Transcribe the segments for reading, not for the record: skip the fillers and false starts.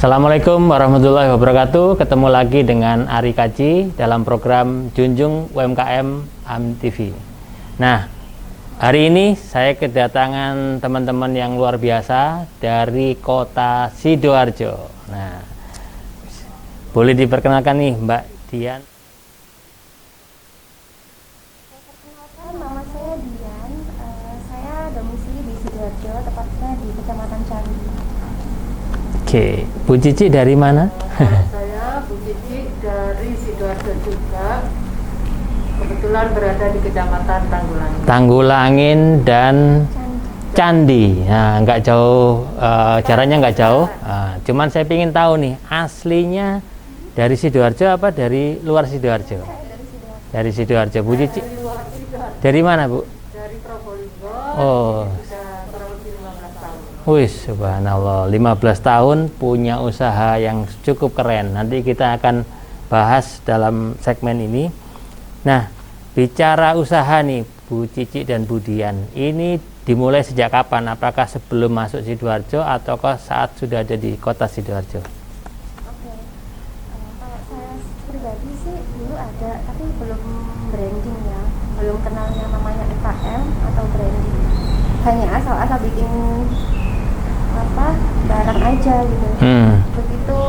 Assalamualaikum warahmatullahi wabarakatuh. Ketemu lagi dengan Ari Kaji dalam program Junjung UMKM AMTV. Nah, hari ini saya kedatangan teman-teman yang luar biasa dari kota Sidoarjo. Nah, boleh diperkenalkan nih Mbak Dian. Perkenalkan, nama saya Dian. Saya domisili di Sidoarjo, tepatnya di Kecamatan Candi. Oke, Bu Cici dari mana? Saya Bu Cici dari Sidoarjo juga. Kebetulan berada di Kecamatan Tanggulangin. Tanggulangin dan Candi. Nah, nggak jauh, jaraknya nggak jauh. Cuman saya ingin tahu nih, aslinya dari Sidoarjo apa dari luar Sidoarjo? Dari Sidoarjo. Bu Cici dari mana, Bu? Dari Probolinggo. Oh, Sudah kurang lebih 15 tahun. wih, subhanallah, 15 tahun punya usaha yang cukup keren. Nanti kita akan bahas dalam segmen ini. Nah, bicara usaha nih, Bu Cici dan Bu Dian, ini dimulai sejak kapan? Apakah sebelum masuk Sidoarjo ataukah saat sudah ada di kota Sidoarjo? Oke. Kalau saya pribadi sih dulu ada, tapi belum branding ya, belum kenalnya namanya UKM atau branding. Hanya asal-asal bikin barang aja gitu. Begitu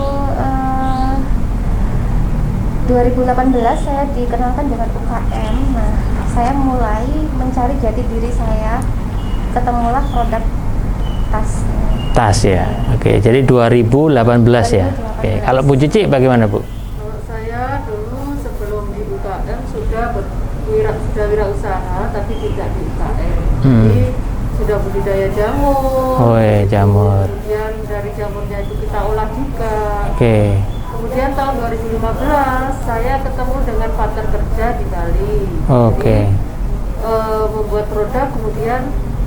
2018 saya dikenalkan dengan UKM. Nah, saya mulai mencari jati diri saya. Ketemulah produk tas. Tas ya. Oke, jadi 2018 ya. Oke, kalau Bu Cici bagaimana, Bu? Kalau saya dulu sebelum di UKM sudah wirausaha, tapi tidak di UKM. Jadi sudah budidaya jamur. Oh, jamur. Kemudian dari jamurnya itu kita olah juga. Oke. Kemudian tahun 2015 saya ketemu dengan partner kerja di Bali. Oke. Jadi, membuat produk, kemudian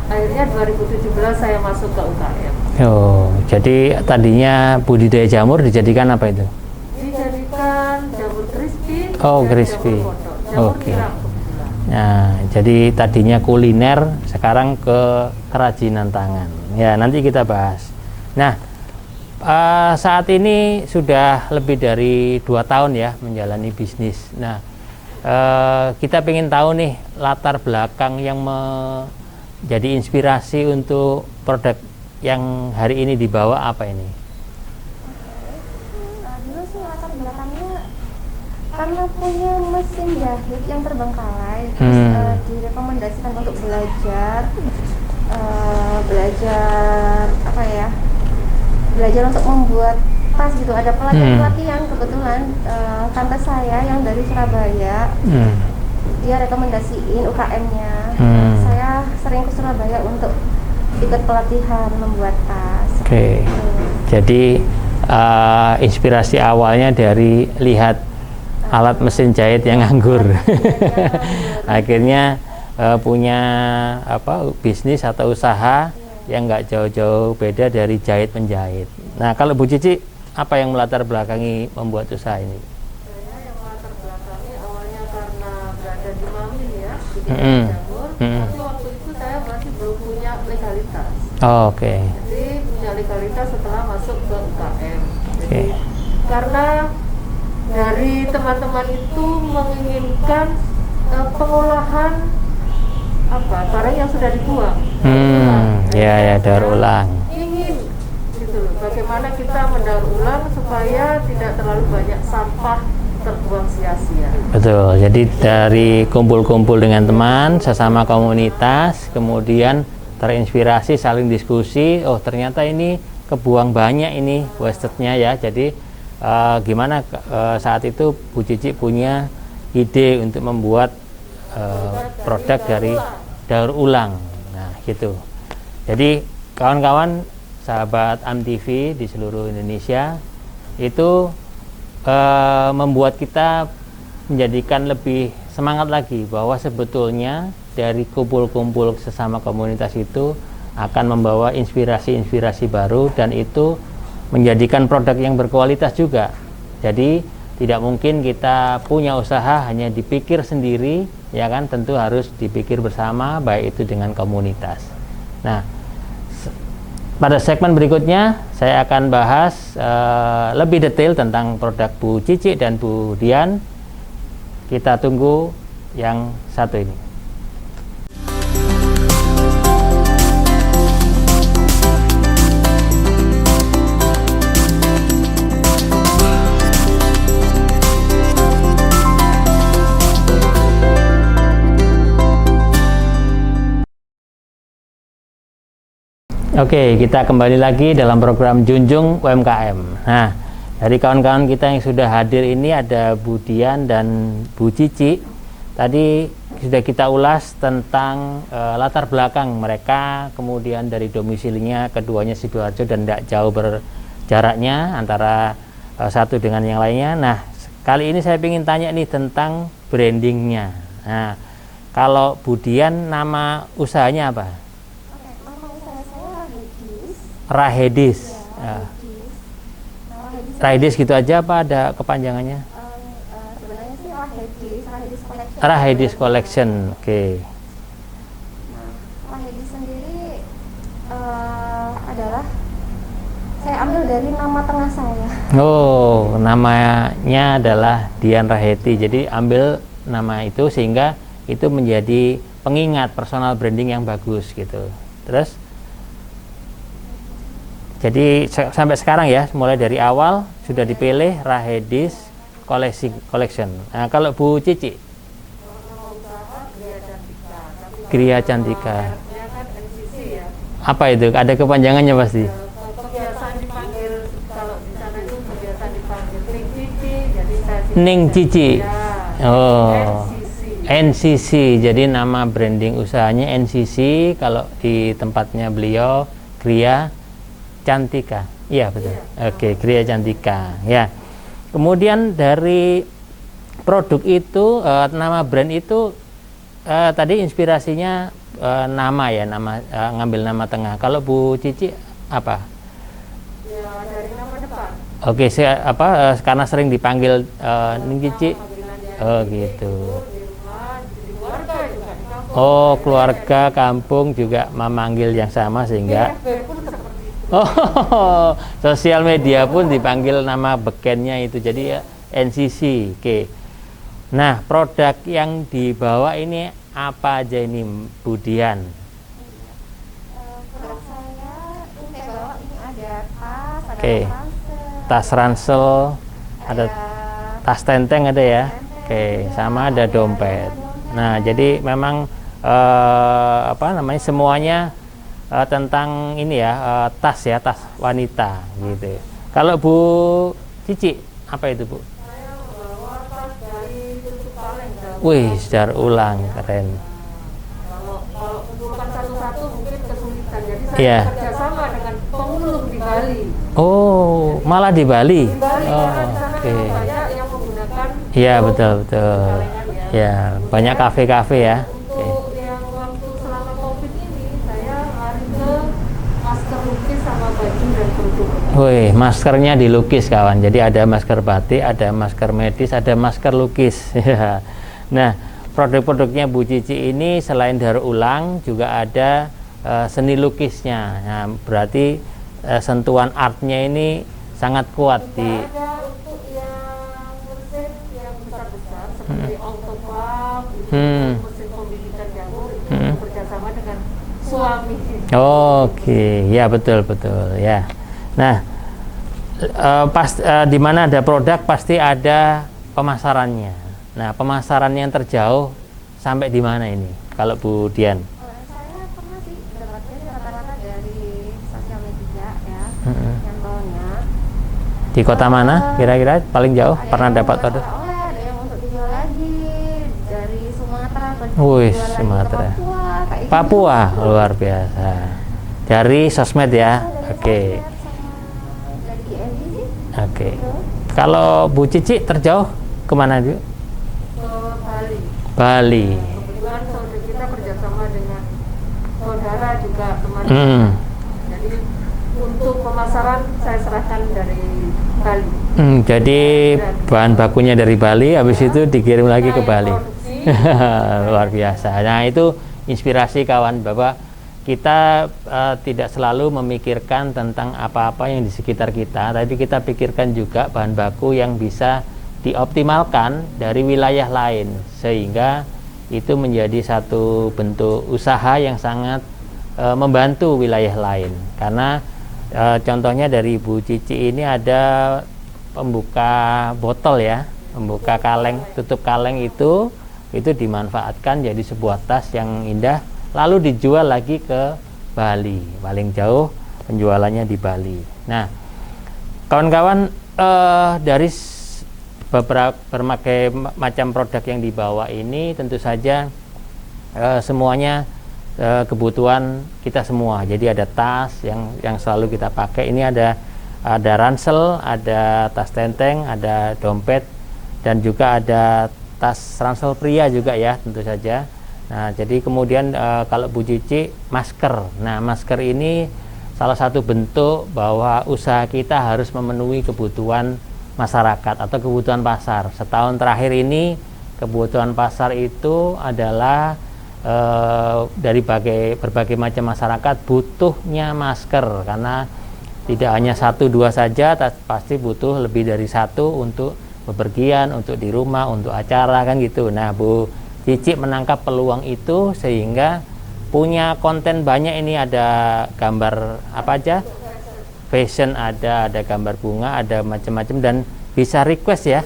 akhirnya 2017 saya masuk ke UKM. Oh, jadi tadinya budidaya jamur dijadikan apa itu? Dijadikan jamur crispy. Oh, dan crispy. jamur kodok. Jamur Oke. tiram kebetulan. Nah, jadi tadinya kuliner, sekarang ke kerajinan tangan. Ya, nanti kita bahas. Nah, saat ini sudah lebih dari 2 tahun ya menjalani bisnis. Nah, kita ingin tahu nih latar belakang yang menjadi inspirasi untuk produk yang hari ini dibawa apa ini? Dulu sih latar belakangnya karena punya mesin jahit yang terbengkalai, terus direkomendasikan untuk belajar untuk membuat tas gitu. Ada pelatihan kebetulan tante saya yang dari Surabaya, dia rekomendasiin UKM-nya. Saya sering ke Surabaya untuk ikut pelatihan membuat tas. Oke. Jadi inspirasi awalnya dari lihat alat mesin jahit yang nganggur. Akhirnya punya bisnis atau usaha yang nggak jauh-jauh beda dari jahit menjahit. Nah, kalau Bu Cici, apa yang melatar belakangi membuat usaha ini? Saya yang latar belakangi awalnya karena berada di Mamil ya, di jamur. Tapi waktu itu saya masih belum punya legalitas. Oh, oke. Jadi punya legalitas setelah masuk ke UKM. Jadi Oke. karena dari teman-teman itu menginginkan pengolahan barang yang sudah dibuang. Ya, daur ulang. Ingin gitu loh, bagaimana kita mendaur ulang supaya tidak terlalu banyak sampah terbuang sia-sia. Betul. Jadi dari kumpul-kumpul dengan teman, sesama komunitas, kemudian terinspirasi, saling diskusi. Oh, ternyata ini kebuang banyak ini waste-nya ya. Jadi gimana saat itu Bu Cici punya ide untuk membuat produk dari daur ulang. Nah, gitu. Jadi kawan-kawan sahabat AMTV di seluruh Indonesia itu membuat kita menjadikan lebih semangat lagi bahwa sebetulnya dari kumpul-kumpul sesama komunitas itu akan membawa inspirasi-inspirasi baru, dan itu menjadikan produk yang berkualitas juga. Jadi tidak mungkin kita punya usaha hanya dipikir sendiri, ya kan, tentu harus dipikir bersama, baik itu dengan komunitas. Nah, pada segmen berikutnya saya akan bahas lebih detail tentang produk Bu Cici dan Bu Dian. Kita tunggu yang satu ini. Oke, kita kembali lagi dalam program Junjung UMKM. Nah, dari kawan-kawan kita yang sudah hadir ini ada Bu Dian dan Bu Cici. Tadi sudah kita ulas tentang latar belakang mereka, kemudian dari domisilinya keduanya Sidoarjo dan tidak jauh berjaraknya antara satu dengan yang lainnya. Nah, kali ini saya ingin tanya nih tentang brandingnya. Nah, kalau Bu Dian nama usahanya apa? Rahedis. Ya. Rahedis gitu aja apa ada kepanjangannya? Sebenarnya sih Rahedis Collection. Rahedis Collection. Oke. Nah, Rahedis sendiri adalah saya ambil dari nama tengah saya. Oh, namanya adalah Dian Raheti. Jadi ambil nama itu sehingga itu menjadi pengingat personal branding yang bagus gitu. Terus jadi sampai sekarang ya, mulai dari awal sudah dipilih Rahedis Collection. Nah, kalau Bu Cici, Gria Cantika. Apa itu? Ada kepanjangannya pasti. Kebiasaan dipanggil, kalau di sana itu kebiasaan dipanggil Ning Cici, jadi saya Ning Cici. Ya. Oh. NCC. NCC. Jadi nama branding usahanya NCC. Kalau di tempatnya beliau Gria Cantika, iya betul. Oke, Gria Cantika, ya. Kemudian dari produk itu, nama brand itu tadi inspirasinya nama ya, ngambil nama tengah. Kalau Bu Cici apa? Ya, dari nama depan. Oke, karena sering dipanggil Ning Cici. Oh gitu. Oh, keluarga kampung juga memanggil yang sama sehingga. Oh, sosial media pun dipanggil nama bekennya itu, jadi ya NCC. Oke. Nah, produk yang dibawa ini apa aja ini, Bu Dian? Produk saya ini saya bawa ini ada tas, ada Oke. Tas ransel, ada tas tenteng ada ya. Oke, sama ada dompet. Nah, jadi memang semuanya tentang ini ya, tas ya, tas wanita gitu. Kalau Bu Cici apa itu, Bu? Saya membawa tas dari Tutup Paleng. Wih, sejar ulang, keren. Kalau kumpulkan satu-satu mungkin kesulitan, jadi saya Iya. kerjasama dengan pemulung di Bali. Oh, malah di Bali. Di Bali Oh, karena di sana oke. banyak yang menggunakan Iya, untuk betul. kalengan ya. Ya, banyak kafe-kafe ya. Untuk yang waktu selama COVID ini saya lari ke masker lukis sama baju dan produk. Wih, maskernya dilukis kawan. Jadi ada masker batik, ada masker medis, ada masker lukis. Ya. Nah, produk-produknya Bu Cici ini selain daur ulang juga ada seni lukisnya. Nah, berarti sentuhan artnya ini sangat kuat di. Ada untuk yang mesin yang besar-besar seperti Octopop, mesin pembibitan jamur itu bekerjasama dengan suami. Oke, ya betul ya. Nah, di mana ada produk pasti ada pemasarannya. Nah, pemasaran yang terjauh sampai di mana ini? Kalau Bu Dian? Saya pernah sih dapatnya rata-rata dari sosial media ya, contohnya. Di kota mana kira-kira paling jauh pernah dapat order? Ada yang untuk dijual lagi dari Sumatera atau Wih, dijual lagi ke Sumatera. Papua, kayak gitu. Papua, luar biasa. Dari sosmed ya. Oke. Dari IMD sih. Oke. Kalau Bu Cici terjauh kemana, Bu? Ke Bali. Bali. Kebetulan saudara kita kerjasama dengan saudara juga kemarin. Jadi untuk pemasaran saya serahkan dari Bali. Jadi bahan bakunya dari Bali, habis itu dikirim lagi ke Saya Bali. produksi. Luar biasa. Nah, itu inspirasi kawan Bapak kita tidak selalu memikirkan tentang apa-apa yang di sekitar kita, tapi kita pikirkan juga bahan baku yang bisa dioptimalkan dari wilayah lain, sehingga itu menjadi satu bentuk usaha yang sangat membantu wilayah lain. Karena contohnya dari Bu Cici ini ada pembuka botol ya, pembuka kaleng, tutup kaleng itu dimanfaatkan jadi sebuah tas yang indah, lalu dijual lagi ke Bali, paling jauh penjualannya di Bali. Nah, kawan-kawan, dari berbagai macam produk yang dibawa ini tentu saja semuanya kebutuhan kita semua. Jadi ada tas yang selalu kita pakai. Ini ada ransel, ada tas tenteng, ada dompet, dan juga ada tas ransel pria juga ya, tentu saja. Nah, jadi kemudian kalau Bu Cici, masker. Nah, masker ini salah satu bentuk bahwa usaha kita harus memenuhi kebutuhan masyarakat atau kebutuhan pasar. Setahun terakhir ini kebutuhan pasar itu adalah dari berbagai macam masyarakat butuhnya masker, karena tidak hanya 1-2 saja, pasti butuh lebih dari 1 untuk bepergian, untuk di rumah, untuk acara kan gitu. Nah, Bu Cici menangkap peluang itu sehingga punya konten banyak. Ini ada gambar apa aja, fashion, ada gambar bunga, ada macam-macam, dan bisa request ya.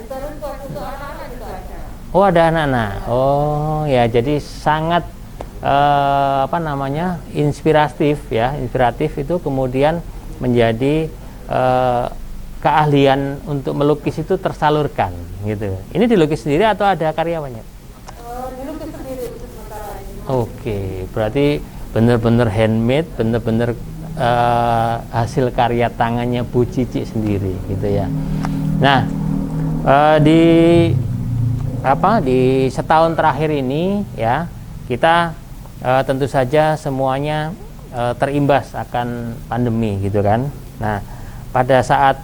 Oh, ada anak-anak. Oh ya, jadi sangat inspiratif ya. Inspiratif itu kemudian menjadi keahlian untuk melukis itu tersalurkan gitu. Ini dilukis sendiri atau ada karyawannya? Oke, berarti benar-benar handmade, benar-benar hasil karya tangannya Bu Cici sendiri gitu ya. Nah, di setahun terakhir ini ya, kita tentu saja semuanya terimbas akan pandemi gitu kan. Nah, pada saat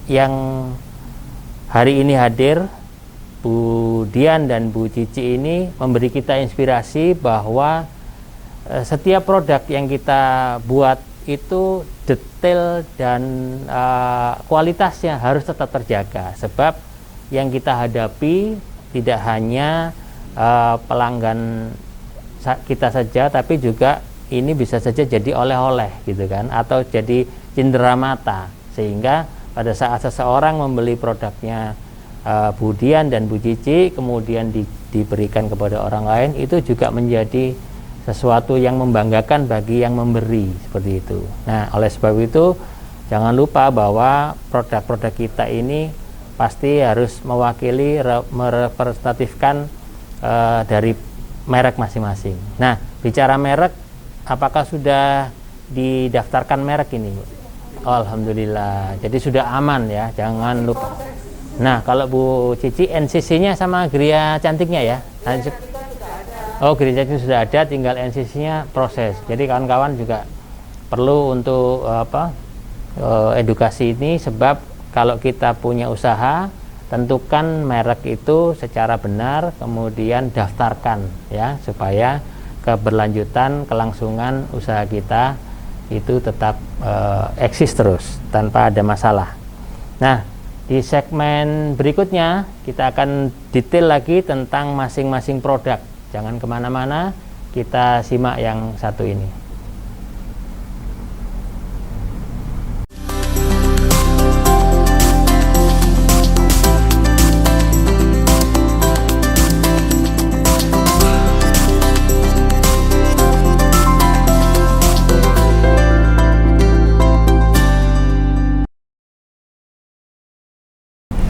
yang hari ini hadir, Bu Dian dan Bu Cici ini memberi kita inspirasi bahwa setiap produk yang kita buat itu detail dan kualitasnya harus tetap terjaga, sebab yang kita hadapi tidak hanya pelanggan kita saja, tapi juga ini bisa saja jadi oleh-oleh gitu kan, atau jadi cindera mata, sehingga pada saat seseorang membeli produknya Bu Dian dan Bu Cici kemudian diberikan kepada orang lain, itu juga menjadi sesuatu yang membanggakan bagi yang memberi, seperti itu. Nah, oleh sebab itu jangan lupa bahwa produk-produk kita ini pasti harus mewakili, merepresentatifkan dari merek masing-masing. Nah, bicara merek, apakah sudah didaftarkan merek ini? Oh, alhamdulillah. Jadi sudah aman ya, jangan lupa. Nah, kalau Bu Cici, NCC-nya sama Gria Cantiknya ya? Oh, Gria Cantik sudah ada, tinggal NCC-nya proses. Jadi kawan-kawan juga perlu untuk edukasi ini, sebab kalau kita punya usaha, tentukan merek itu secara benar, kemudian daftarkan ya, supaya keberlanjutan, kelangsungan usaha kita itu tetap eksis terus tanpa ada masalah. Nah, di segmen berikutnya kita akan detail lagi tentang masing-masing produk. Jangan kemana-mana, kita simak yang satu ini.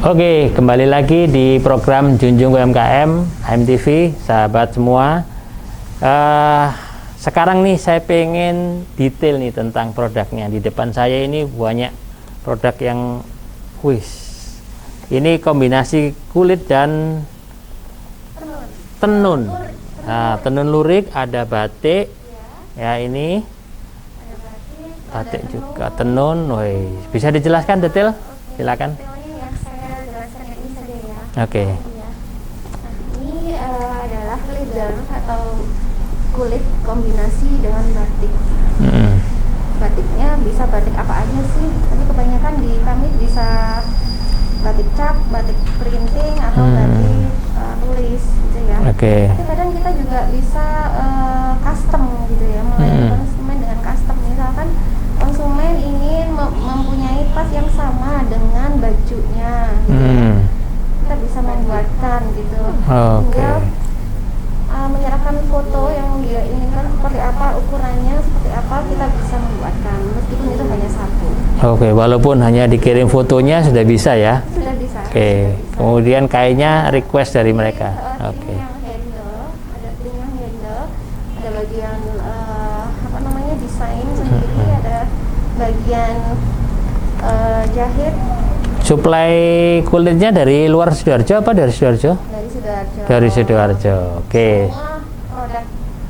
Oke, kembali lagi di program Junjung UMKM HMTV, sahabat semua. Sekarang nih saya pengen detail nih tentang produknya. Di depan saya ini banyak produk yang ini kombinasi kulit dan tenun. Nah, tenun lurik, ada batik ya, ini batik juga, tenun. Bisa dijelaskan detail? Silakan. Oke. Nah, ini adalah leather atau kulit kombinasi dengan batik. Batiknya bisa batik apa aja sih, tapi kebanyakan di kami bisa batik cap, batik printing atau batik tulis gitu ya. Tapi kadang kita juga bisa custom gitu ya, melayani konsumen dengan custom. Misalkan konsumen ingin mempunyai tas yang sama dengan bajunya gitu. Kita bisa membuatkan gitu. Tinggal menyerahkan foto yang dia inginkan seperti apa, ukurannya seperti apa, kita bisa membuatkan meskipun itu hanya satu. Walaupun hanya dikirim fotonya sudah bisa ya. Sudah bisa. Kemudian kainnya request dari mereka. Ini yang handle, ada print yang handle, ada bagian apa namanya desain sendiri, ada bagian jahit. Suplai kulitnya dari luar Sidoarjo apa dari Sidoarjo? Dari Sidoarjo. Dari Sidoarjo. Semua produk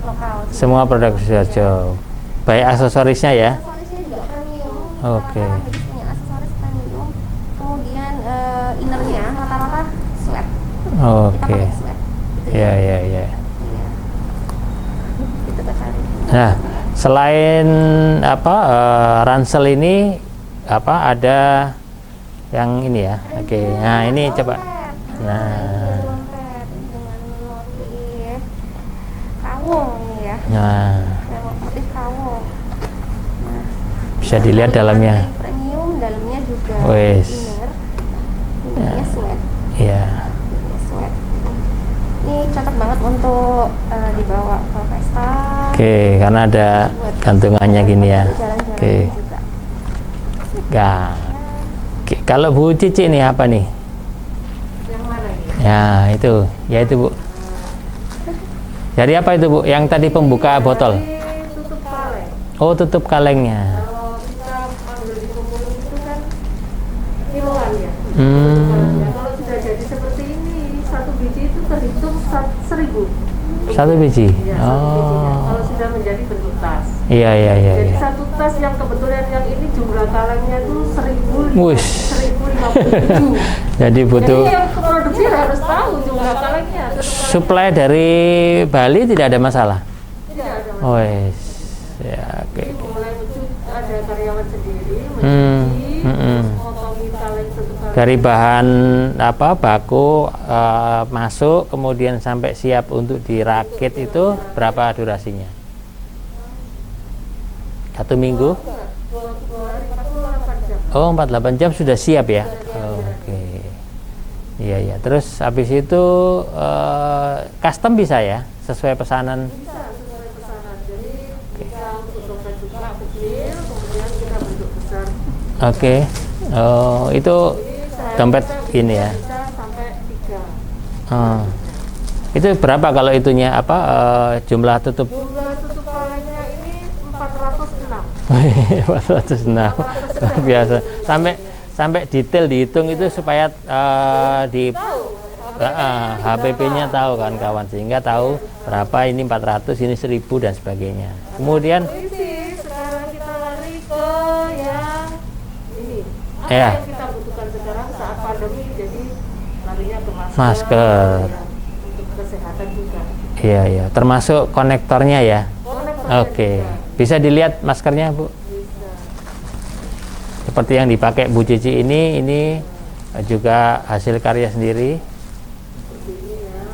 lokal. Semua produk Sidoarjo. Baik aksesorisnya ya. Aksesorisnya juga premium. Oke. Rata-rata punya aksesoris premium. Kemudian innernya rata-rata sweat. Kita pakai sweat. Iya. Iya. Itu tertarik. Nah, selain apa ransel ini apa ada yang ini ya. Nah, ini coba. Nah, dengan motif kawung ya. nah, Motif kawung. Nah, bisa dilihat dalamnya. Premium, dalamnya juga Wes. innernya sweat. Iya. Sweat. Ini cocok banget untuk dibawa ke pesta. Karena ada gantungannya gini ya. Jalan-jalan juga. Nah, kalau Bu Cici ini apa nih? Yang mana ini? Ya itu Bu. Dari apa itu Bu? Yang tadi pembuka botol. Ini tutup kaleng. Oh, tutup kalengnya. Kalau kita ambil di kumpulin itu kan kiloan ya. Hmm. Kalau sudah jadi seperti ini, satu biji itu terhitung 1.000. Satu biji. Ya, satu bijinya. Oh. Kalau sudah menjadi bentuk tas. Iya. Jadi satu tas yang kebetulan yang ini jumlah kalengnya tuh 1.057. Jadi butuh. Jadi yang produksi harus tahu jumlah kalengnya. Suplai dari Bali tidak ada masalah. Tidak ada. Wes. Ya, oke. Jadi mulai ada karyawan sendiri Hmm. mencuci, motongi kaleng satu kaleng. Dari bahan apa baku masuk kemudian sampai siap untuk dirakit itu berapa durasinya? 1 minggu? 48 jam. Oh, 48 jam sudah siap ya? Oke. Iya. Terus habis itu custom bisa ya? Sesuai pesanan? Bisa sesuai pesanan. Jadi bisa untuk dompet juga kecil, kemudian kita bentuk besar. Oke. Oh, itu dompet ini ya? Bisa sampai 3. Oh. Itu berapa kalau itunya apa jumlah tutup? Jumlah tutup kalengnya ini 406. 406 luar biasa sampai detail dihitung itu supaya di HPP-nya tahu kan kawan, sehingga tahu berapa ini 400 ini 1000 dan sebagainya. Kemudian Sekarang kita lari ke yang ini. Apa Ya. yang kita butuhkan sekarang saat pandemi, jadi larinya ke Masker. ya, untuk kesehatan juga. iya termasuk konektornya ya. Konektornya Oke. juga. Bisa dilihat maskernya Bu. Bisa. Seperti yang dipakai Bu Cici ini juga hasil karya sendiri. Seperti ini ya.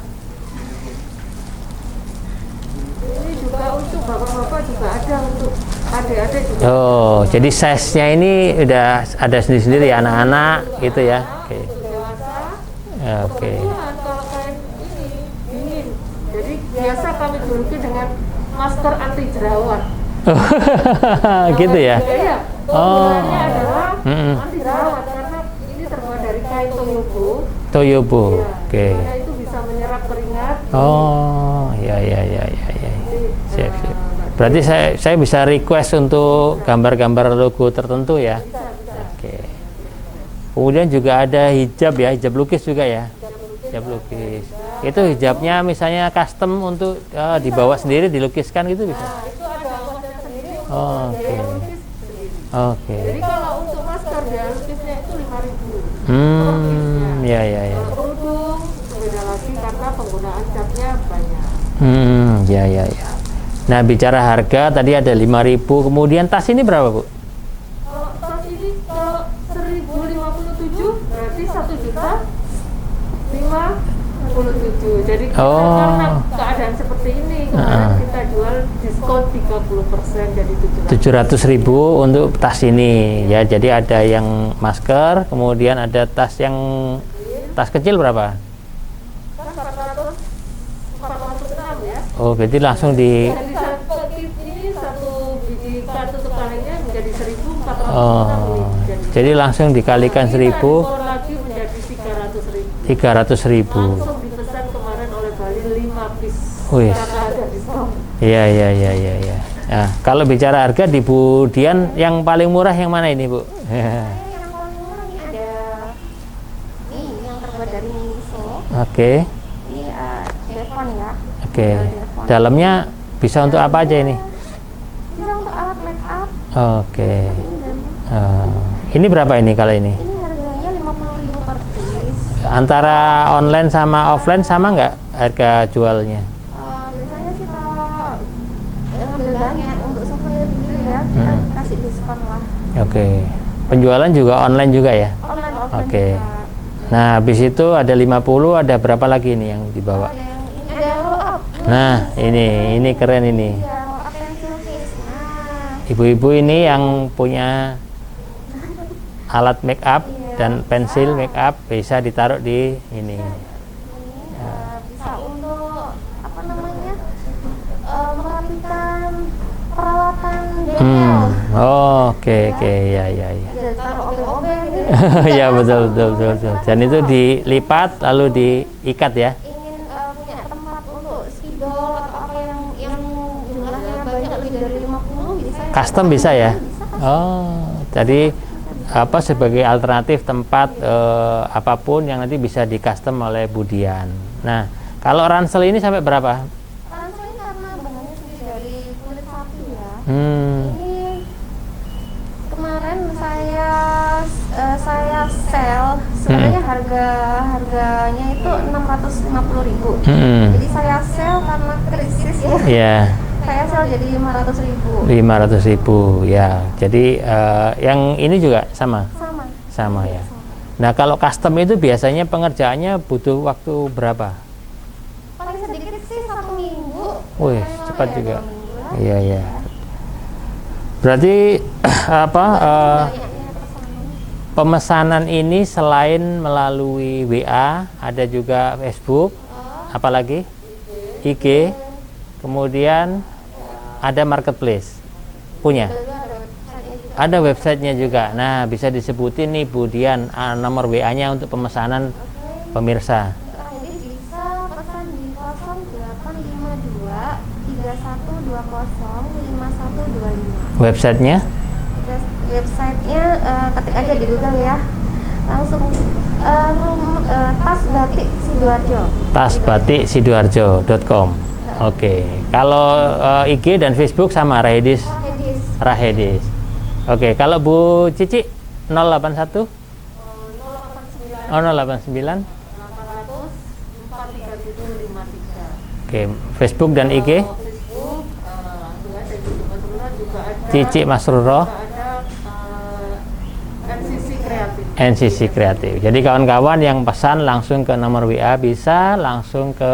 Ini juga untuk bapak-bapak juga ada, untuk adik-adik juga. Oh, jadi size-nya ini udah ada sendiri-sendiri ya, anak-anak gitu ya. Oke. Untuk dewasa. Oke. Kebetulan kalau kain ini dingin, jadi biasa kami juluki dengan masker anti jerawat. Gitu ya. Iya. Oh. Keunggulannya adalah Mm-mm. anti jerawat karena ini terbuat dari kain toyobo. Toyobo. Ya, Oke. karena itu bisa menyerap keringat. Oh, ya. Jadi, Siap. Berarti saya bisa request untuk gambar-gambar logo tertentu ya. bisa. Oke. Kemudian juga ada hijab ya, hijab lukis juga ya. Hijab lukis. Itu hijabnya misalnya custom untuk dibawa sendiri, dilukiskan gitu bisa. Nah, itu ada ongkosnya sendiri. Oh, oke. Biaya lukis sendiri. Oke. Jadi kalau untuk masker biaya lukisnya itu 5.000. Ya. Kalau kerudung beda lagi karena penggunaan catnya banyak. Ya. Nah, bicara harga tadi ada 5.000, kemudian tas ini berapa, Bu? Kalau tas ini kalau 1057 berarti 1.057.000. Jadi karena keadaan seperti ini kemarin kita jual diskon 30% jadi 700.000 untuk tas ini ya. Jadi ada yang masker, kemudian ada tas yang tas kecil berapa? Kan 406 ya. Oh, berarti langsung di Jadi ini satu biji kartu tekalannya menjadi 1.406. jadi langsung dikalikan 1.000 lagi menjadi 300.000. 300.000. Langsung dipesan kemarin oleh Bali 5 piece. Wih. Karena ada diskon. Iya. Nah, kalau bicara harga di Bu Dian yang paling murah yang mana ini, Bu? Yang paling murah nih ada nih yang terbuat dari Miniso. Oke. Ini Devon ya. Oke. Devon. Dalamnya bisa untuk apa aja ini? Bisa untuk alat make up. Oke. Dan Ini berapa ini kalau ini? ini harganya 50.000 per piece. Antara online sama offline sama nggak harga jualnya? Biasanya kita ambil banyak untuk souvenir gitu ya, kita kasih diskon lah. Oke. Penjualan juga online juga ya? Online offline Oke. juga. Nah, habis itu ada 50, ada berapa lagi nih yang dibawa? Ada yang ini ada roll up. Nah, ini keren ini. Ya, roll up pencil case. Nah, Ibu-ibu ini yang punya alat make up dan pensil make up bisa ditaruh di ini. bisa untuk apa namanya merapikan peralatan bengkel. Oke, ya. Bisa taruh obeng-obeng gitu. Ya betul. Dan itu dilipat lalu diikat ya. Ingin punya tempat untuk spidol atau apa yang jumlahnya banyak lebih dari 50 bisa ya? Custom bisa ya? Bisa. Oh, jadi apa sebagai alternatif tempat apapun yang nanti bisa di custom oleh Bu Dian. Nah, kalau ransel ini sampai berapa? Ransel ini karena bahannya sendiri dari kulit sapi ya. Ini kemarin saya sell sebenarnya harganya itu 650.000. Jadi saya sell karena krisis ya. Ya. Saya sell jadi 500.000. 500.000 ya. Jadi yang ini juga sama ya. Nah, kalau custom itu biasanya pengerjaannya butuh waktu berapa? Paling sedikit sih 1 minggu. Wih, Paling cepat lama ya juga. 2 minggu lah. Iya. Berarti apa Banyaknya pesanan. pemesanan ini selain melalui WA, ada juga Facebook, apalagi IG, kemudian ada marketplace, punya. Ada websitenya juga. Nah, bisa disebutin nih Bu Dian nomor WA-nya untuk pemesanan pemirsa. Jadi bisa pesan di 0852 3120 5125. Websitenya? Websitenya ketik aja di Google ya. Langsung tas batik Sidoarjo. tasbatik.sidoarjo.com. Oke. Kalau IG dan Facebook sama Rahedis. Rahedis. Oke, kalau Bu Cici 081 Oh 089 Oke, Facebook dan IG Cici Masruro NCC Kreatif. Jadi kawan-kawan yang pesan langsung ke nomor WA bisa langsung ke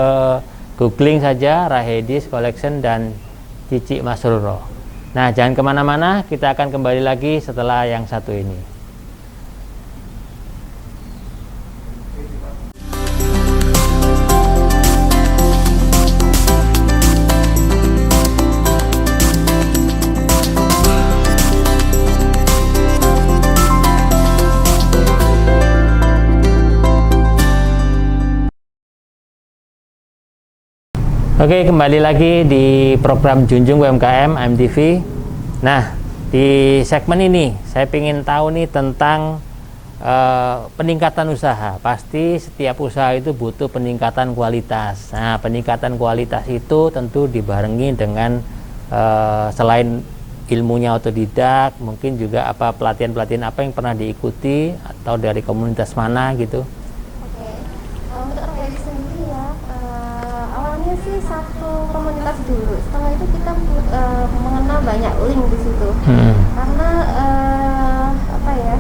googling saja Rahedis Collection dan Cici Masruro. Nah, jangan kemana-mana, kita akan kembali lagi setelah yang satu ini. Oke, kembali lagi di program Junjung UMKM AMTV. Nah, di segmen ini saya ingin tahu nih tentang peningkatan usaha. Pasti setiap usaha itu butuh peningkatan kualitas. Nah, peningkatan kualitas itu tentu dibarengi dengan selain ilmunya otodidak, mungkin juga apa pelatihan-pelatihan apa yang pernah diikuti atau dari komunitas mana gitu. Oke. Untuk Rahedis sendiri ya, awalnya sih satu komunitas dulu. Setelah itu kita mengenal banyak link di situ. Karena apa ya?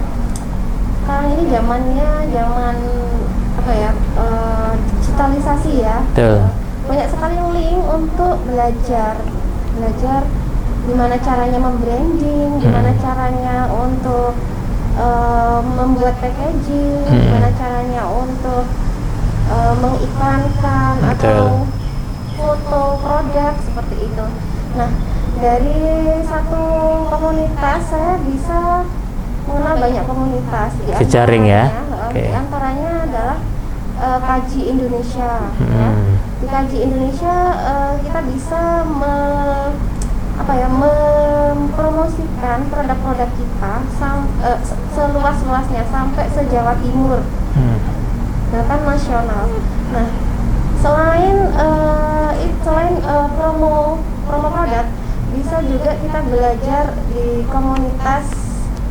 Sekarang ini zamannya zaman apa ya? Digitalisasi ya. Betul. Banyak sekali link untuk belajar gimana caranya membranding, gimana caranya untuk membuat packaging, gimana caranya untuk mengiklankan atau foto produk seperti itu. Nah, dari satu komunitas saya bisa mengenal banyak komunitas. Jejaring ya. Di antaranya adalah Kaji Indonesia. Ya. Di Kaji Indonesia kita bisa mempromosikan produk-produk kita seluas-luasnya sampai se-Jawa Timur, bahkan nasional. Nah, selain promo produk, bisa juga kita belajar di komunitas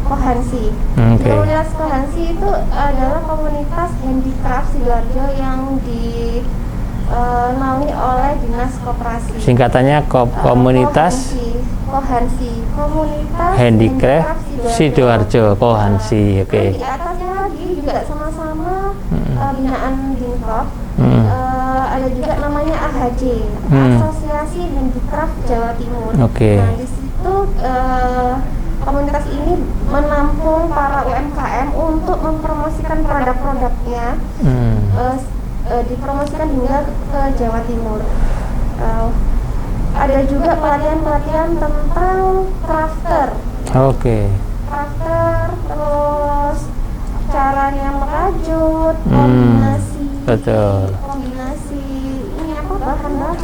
Kohansi. Komunitas Kohansi itu adalah komunitas handicraft Sidoarjo yang dinaungi oleh Dinas Koperasi. Singkatannya komunitas Kohansi, komunitas handicraft Sidoarjo, Kohansi. Oke. Di atasnya lagi juga sama-sama binaan Dinprop. Ada juga namanya AHJ, Asosiasi Handicraft Jawa Timur. Nah, di situ komunitas ini menampung para UMKM untuk mempromosikan produk-produknya, dipromosikan hingga ke Jawa Timur. Ada juga pelatihan-pelatihan tentang crafter. Crafter, terus caranya merajut, kombinasi ini apa bahan-bahan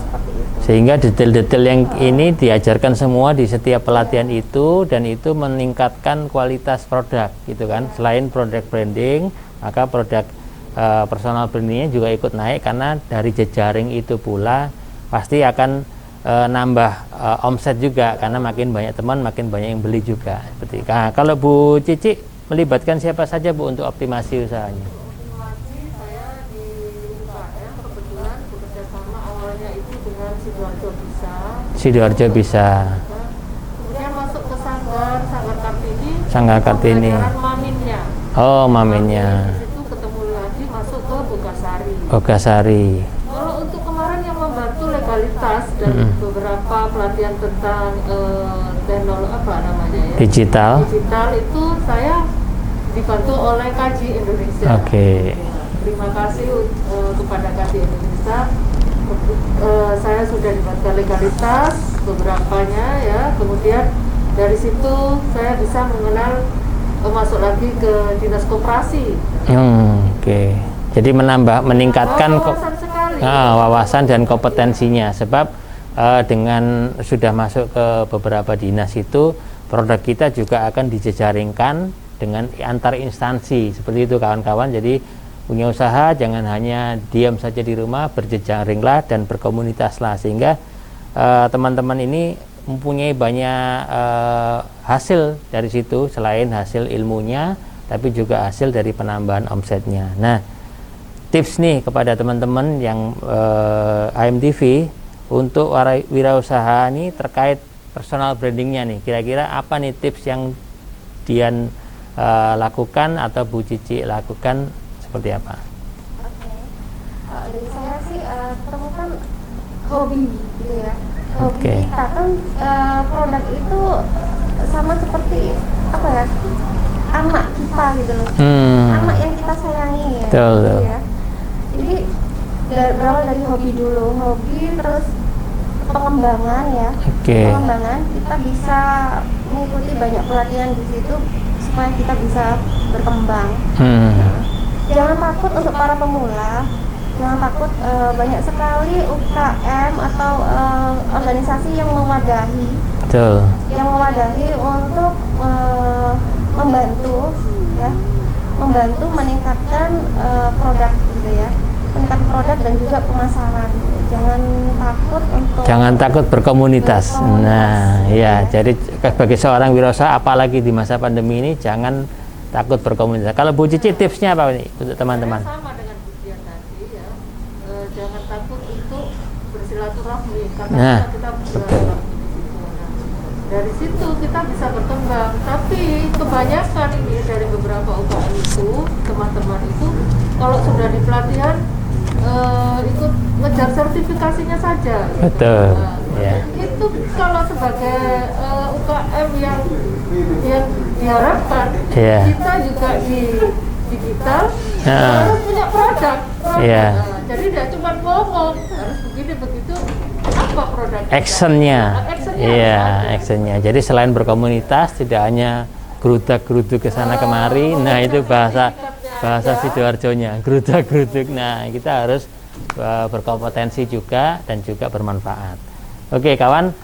seperti itu. Sehingga detail-detail yang ini diajarkan semua di setiap pelatihan itu, dan itu meningkatkan kualitas produk gitu kan. Selain produk branding, maka produk personal brandingnya juga ikut naik, karena dari jejaring itu pula pasti akan nambah omset juga, karena makin banyak teman makin banyak yang beli juga. Seperti kalau Bu Cici melibatkan siapa saja Bu untuk optimasi usahanya? Saya di UKM kebetulan bekerja sama awalnya itu dengan Sidoarjo bisa. Kemudian masuk ke Sanggar Kartini. Maminnya. Oh, maminnya. Di situ ketemu lagi masuk ke Bogasari. Bogasari. Kalau untuk kemarin yang membantu legalitas dan beberapa pelatihan tentang teknologi apa namanya ya? Digital itu saya dibantu oleh Kaji Indonesia. Terima kasih kepada Kaji Indonesia. Saya sudah dibantu legalitas beberapanya ya. Kemudian dari situ saya bisa mengenal masuk lagi ke Dinas Koperasi. Jadi meningkatkan wawasan dan kompetensinya, sebab dengan sudah masuk ke beberapa dinas itu, produk kita juga akan dijejaringkan dengan antar instansi seperti itu kawan-kawan. Jadi punya usaha jangan hanya diam saja di rumah, berjejaringlah dan berkomunitaslah, sehingga teman-teman ini mempunyai banyak hasil dari situ, selain hasil ilmunya tapi juga hasil dari penambahan omsetnya. Nah, tips nih kepada teman-teman yang AMTV untuk wirausaha ini terkait personal brandingnya nih, kira-kira apa nih tips yang Dian lakukan atau Bu Cici lakukan, seperti apa? Dari saya sih temukan hobi gitu ya. Hobi kita kan produk itu sama seperti apa ya, anak kita gitu loh, anak yang kita sayangi ya. Gitu ya. Jadi berawal dari hobi dulu, terus pengembangan ya. Pengembangan kita bisa mengikuti banyak pelatihan di situ supaya kita bisa berkembang. Jangan takut untuk para pemula, jangan takut, banyak sekali UKM atau organisasi yang mewadahi, untuk membantu meningkatkan produk gitu ya, meningkatkan produk dan juga pemasaran. Jangan takut berkomunitas. Nah, ya, jadi sebagai seorang wirausaha apalagi di masa pandemi ini, jangan takut berkomunitas. Kalau Bu Cici tipsnya apa nih untuk teman-teman? Sama dengan Bu Dian tadi ya, jangan takut untuk karena kita bergerak. Dari situ kita bisa berkembang, tapi kebanyakan ini dari beberapa UKM itu, teman-teman itu kalau sudah di pelatihan ikut ngejar sertifikasinya saja. Betul. Itu kalau sebagai UKM yang diharapkan kita juga di digital harus punya produk. Jadi tidak cuma ngomong, harus begini begitu. Apa produk? Actionnya. Actionnya. Jadi selain berkomunitas, tidak hanya gerudak-geruduk ke sana kemari. Nah, itu bahasa Sidoarjonya, gerudak-geruduk. Nah, kita harus berkompetensi juga dan juga bermanfaat. Oke, kawan,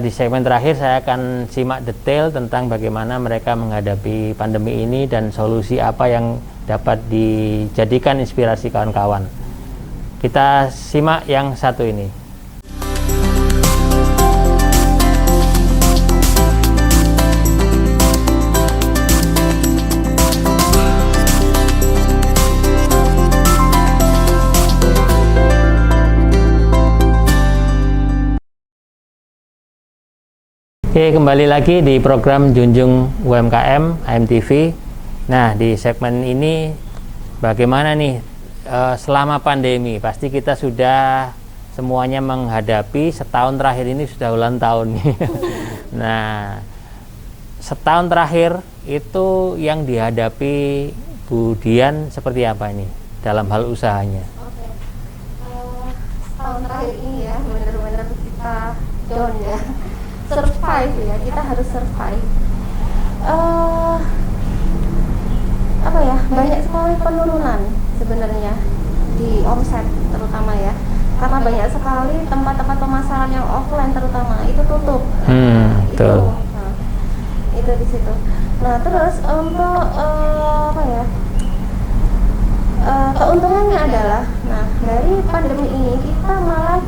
di segmen terakhir saya akan simak detail tentang bagaimana mereka menghadapi pandemi ini dan solusi apa yang dapat dijadikan inspirasi kawan-kawan. Kita simak yang satu ini. Oke, kembali lagi di program Junjung UMKM AMTV. Nah, di segmen ini bagaimana nih selama pandemi? Pasti kita sudah semuanya menghadapi, setahun terakhir ini sudah ulang tahun. Nah, setahun terakhir itu yang dihadapi Bu Dian seperti apa ini dalam hal usahanya? Oke. Setahun terakhir ini ya benar-benar kita down ya. Survive ya, kita harus survive. Apa ya, banyak sekali penurunan sebenarnya di omset terutama ya, karena banyak sekali tempat-tempat pemasaran yang offline terutama itu tutup. Itu di situ. Nah, terus untuk apa ya, keuntungannya adalah, nah dari pandemi ini kita malah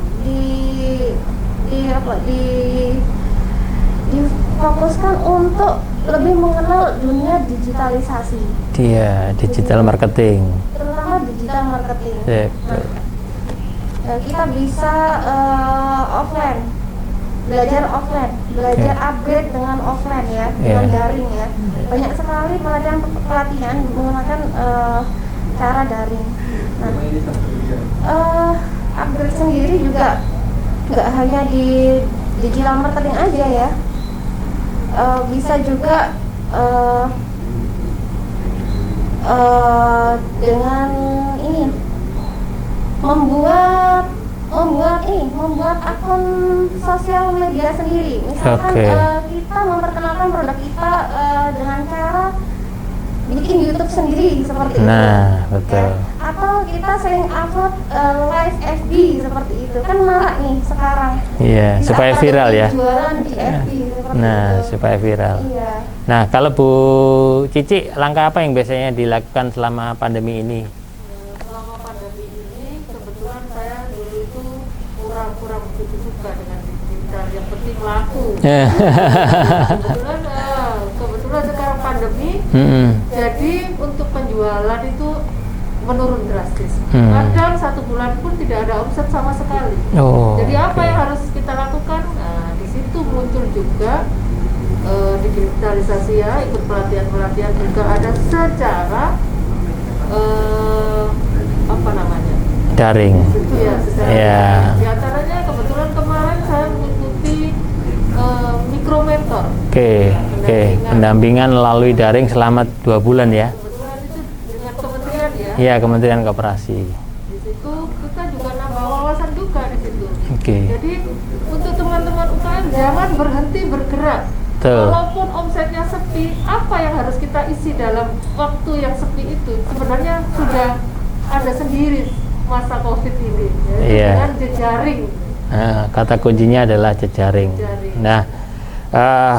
difokuskan untuk lebih mengenal dunia digitalisasi. Digital marketing. Terutama digital marketing. Kita bisa offline, belajar upgrade dengan offline ya, dengan daring ya. Banyak sekali pelatihan menggunakan cara daring. Nah, upgrade sendiri juga nggak hanya di digital marketing aja ya. Bisa juga dengan ini membuat akun sosial media sendiri. Misalkan kita memperkenalkan produk kita dengan cara bikin YouTube sendiri seperti itu. Betul. Ya. Atau kita sering upload live FB seperti itu. Kan marak nih sekarang. Supaya viral ya. Jualan di FB seperti itu. Supaya viral. Nah, kalau Bu Cici, langkah apa yang biasanya dilakukan selama pandemi ini? Selama pandemi ini kebetulan saya dulu itu kurang begitu suka dengan digital, yang penting laku. Kebetulan sekarang pandemi, jadi untuk penjualan itu menurun drastis. Kadang 1 bulan pun tidak ada omset sama sekali. Jadi apa yang harus kita lakukan? Nah, di situ muncul juga digitalisasi ya, ikut pelatihan juga ada secara apa namanya? Daring. Itu ya, secara di antaranya kebetulan kemarin saya mengikuti mikromentor. Pendampingan melalui daring selama 2 bulan ya. Kebetulan itu dengan kementerian ya. Iya, Kementerian Koperasi. Di situ kita juga nambah wawasan juga di situ. Jadi untuk teman-teman UKM jangan berhenti bergerak. Walaupun omsetnya sepi, apa yang harus kita isi dalam waktu yang sepi itu? Sebenarnya sudah ada sendiri masa COVID ini, dengan jejaring. Kata kuncinya adalah jejaring. Nah,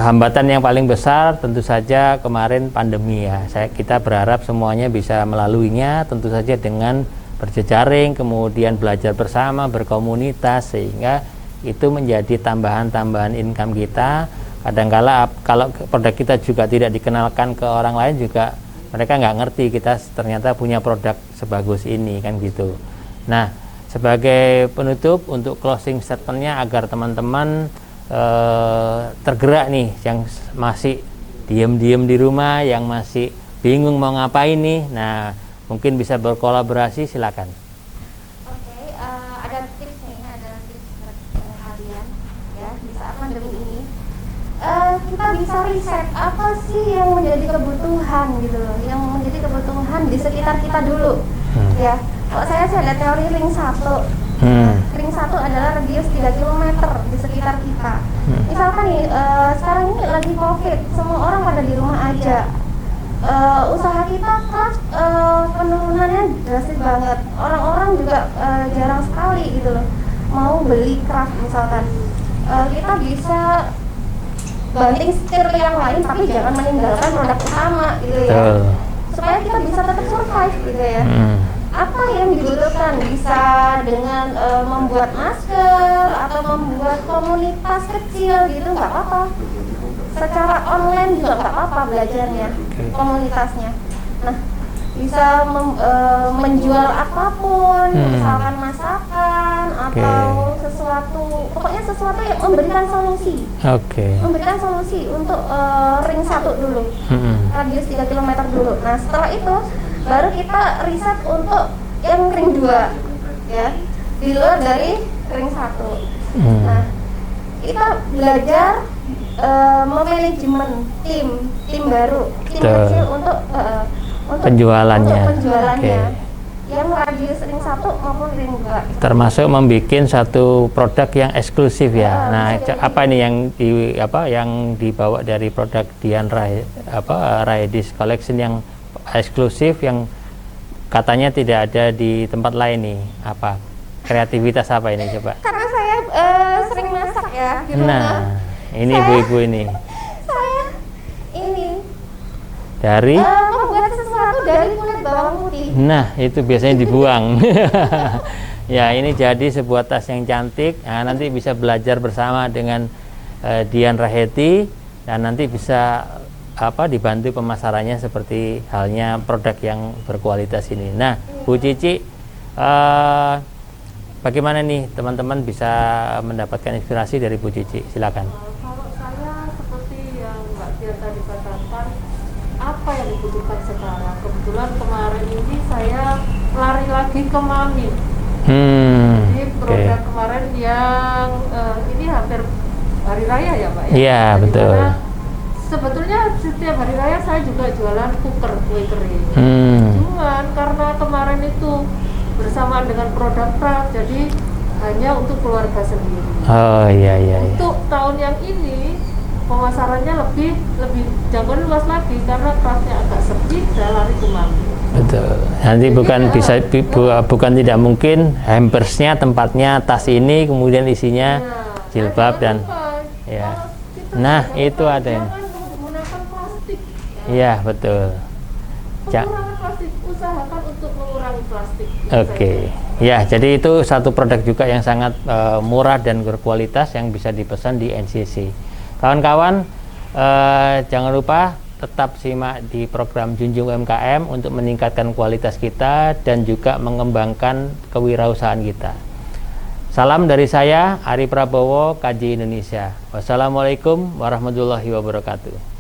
hambatan yang paling besar tentu saja kemarin pandemi ya. Kita berharap semuanya bisa melaluinya, tentu saja dengan berjejaring, kemudian belajar bersama, berkomunitas, sehingga itu menjadi tambahan-tambahan income kita. Kadangkala kalau produk kita juga tidak dikenalkan ke orang lain, juga mereka nggak ngerti kita ternyata punya produk sebagus ini kan gitu. Nah, sebagai penutup untuk closing statementnya agar teman-teman tergerak nih, yang masih diem-diem di rumah, yang masih bingung mau ngapain nih, nah mungkin bisa berkolaborasi, silakan. Oke, ada tips nih, ada tips harian ya di saat pandemi ini. Kita bisa riset apa sih yang menjadi kebutuhan gitu loh, yang menjadi kebutuhan di sekitar kita dulu. Ya, kalau saya sih ada teori ring 1. Ring 1 adalah radius 3 km di sekitar kita. Misalkan nih, sekarang ini lagi COVID, semua orang pada di rumah aja. Usaha kita craft penurunannya drastis banget. Orang-orang juga jarang sekali gitu loh mau beli craft misalkan. Kita bisa banting setir yang lain, tapi jangan meninggalkan produk utama gitu ya. Supaya kita bisa tetap survive gitu ya. Apa yang dibutuhkan, bisa dengan membuat masker atau membuat komunitas kecil gitu, nggak apa-apa. Secara online juga nggak apa-apa belajarnya, komunitasnya. Nah, bisa menjual apapun, misalkan masakan atau sesuatu, pokoknya sesuatu yang memberikan solusi. Memberikan solusi untuk ring 1 dulu, radius 3 km dulu. Nah, setelah itu baru kita riset untuk yang ring 2 ya, di luar dari ring 1. Nah, kita belajar memanajemen tim baru, tim kecil untuk penjualannya. Yang radius ring 1 maupun ring 2. Termasuk membuat satu produk yang eksklusif ya. Nah, apa ini yang dibawa dari produk Dian Rahedis Collection yang eksklusif, yang katanya tidak ada di tempat lain nih? Apa kreativitas apa ini coba? Karena saya sering masak ya di rumah. Nah, ini ibu-ibu ini. Saya ini dari membuat sesuatu dari kulit bawang putih. Nah, itu biasanya dibuang. Ya, ini jadi sebuah tas yang cantik. Nah, nanti bisa belajar bersama dengan Dian Raheti, dan nanti bisa dibantu pemasarannya seperti halnya produk yang berkualitas ini. Nah, Bu Cici, bagaimana nih teman-teman bisa mendapatkan inspirasi dari Bu Cici? Silakan. Kalau saya seperti yang Mbak Tia tadi katakan, apa yang dibutuhkan sekarang? Kebetulan kemarin ini saya lari lagi ke Mami. Jadi produk kemarin yang ini hampir hari raya ya Mbak ya? Iya, betul. Sebetulnya setiap hari raya saya juga jualan cooker kue kering. Cuman karena kemarin itu bersamaan dengan produk craft, jadi hanya untuk keluarga sendiri. Oh iya. Untuk tahun yang ini pemasarannya lebih jangkauan luas lagi karena craftnya agak sepi, saya lari ke Mami. Betul. Nanti jadi, bukan tidak mungkin hampersnya tempatnya tas ini, kemudian isinya jilbab dan ya. Nah, itu ada yang menggunakan plastik. Iya, betul. Pengurangan plastik, usahakan untuk mengurangi plastik. Ya, jadi itu satu produk juga yang sangat murah dan berkualitas yang bisa dipesan di NCC. Kawan-kawan, jangan lupa tetap simak di program Junjung UMKM untuk meningkatkan kualitas kita dan juga mengembangkan kewirausahaan kita. Salam dari saya, Ari Prabowo, KJ Indonesia. Wassalamualaikum warahmatullahi wabarakatuh.